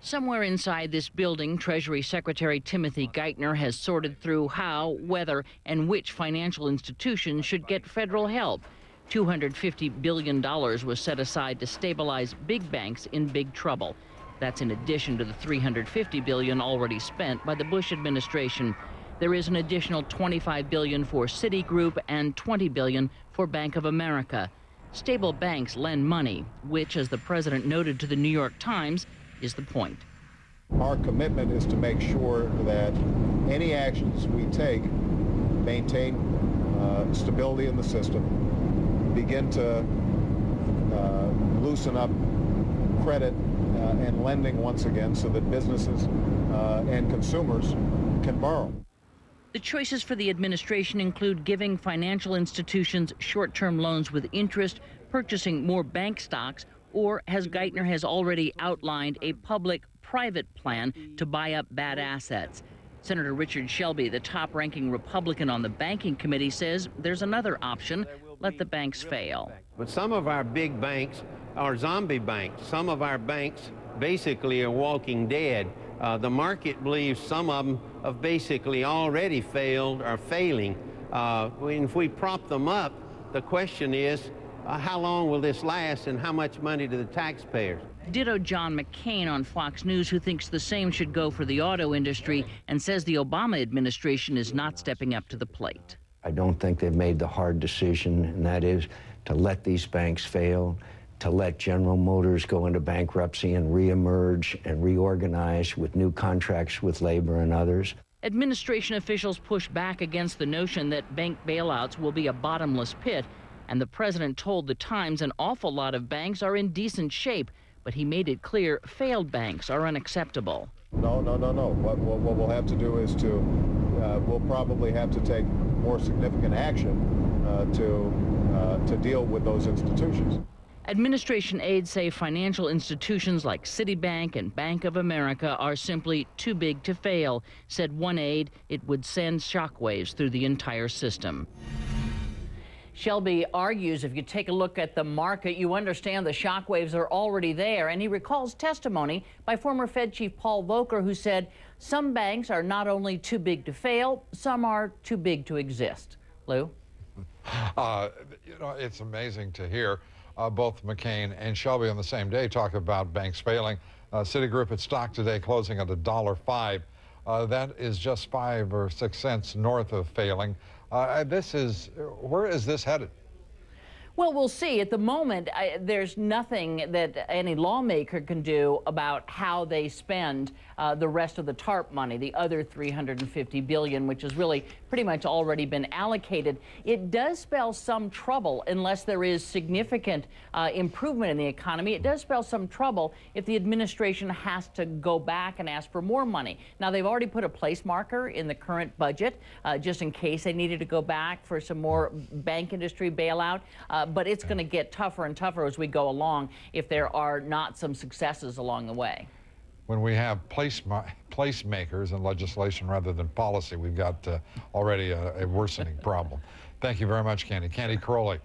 Somewhere inside this building, Treasury Secretary Timothy Geithner has sorted through how, whether, and which financial institutions should get federal help. $250 billion was set aside to stabilize big banks in big trouble. That's in addition to the $350 billion already spent by the Bush administration. There is an additional $25 billion for Citigroup and $20 billion for Bank of America. Stable banks lend money, which, as the president noted to the New York Times, is the point. Our commitment is to make sure that any actions we take maintain stability in the system, begin to loosen up credit and lending once again so that businesses and consumers can borrow. The choices for the administration include giving financial institutions short-term loans with interest, purchasing more bank stocks, or, as Geithner has already outlined, a public-private plan to buy up bad assets. Senator Richard Shelby, the top-ranking Republican on the Banking Committee, says there's another option: let the banks fail. But some of our big banks are zombie banks. Some of our banks basically are walking dead. The market believes some of them have basically already failed or failing. If we prop them up, the question is, how long will this last and how much money to the taxpayers? Ditto John McCain on Fox News, who thinks the same should go for the auto industry and says the Obama administration is not stepping up to the plate. I don't think they've made the hard decision, and that is to let these banks fail, to let General Motors go into bankruptcy and reemerge and reorganize with new contracts with labor and others. Administration officials push back against the notion that bank bailouts will be a bottomless pit, and the president told the Times an awful lot of banks are in decent shape, but he made it clear failed banks are unacceptable. No. What we'll have to do is we'll probably have to take more significant action to deal with those institutions. Administration aides say financial institutions like Citibank and Bank of America are simply too big to fail. Said one aide, it would send shockwaves through the entire system. Shelby argues if you take a look at the market, you understand the shockwaves are already there, and he recalls testimony by former Fed Chief Paul Volcker, who said some banks are not only too big to fail, some are too big to exist. Lou? It's amazing to hear both McCain and Shelby on the same day talk about banks failing. Citigroup at stock today closing at $1.05. That is just 5 or 6 cents north of failing. Where is this headed? Well, we'll see. At the moment, there's nothing that any lawmaker can do about how they spend the rest of the TARP money, the other $350 billion, which has really pretty much already been allocated. It does spell some trouble unless there is significant improvement in the economy. It does spell some trouble if the administration has to go back and ask for more money. Now, they've already put a place marker in the current budget just in case they needed to go back for some more bank industry bailout. But it's going to get tougher and tougher as we go along if there are not some successes along the way. When we have placemakers in legislation rather than policy, we've got already a worsening problem. Thank you very much, Candy. Candy Crowley.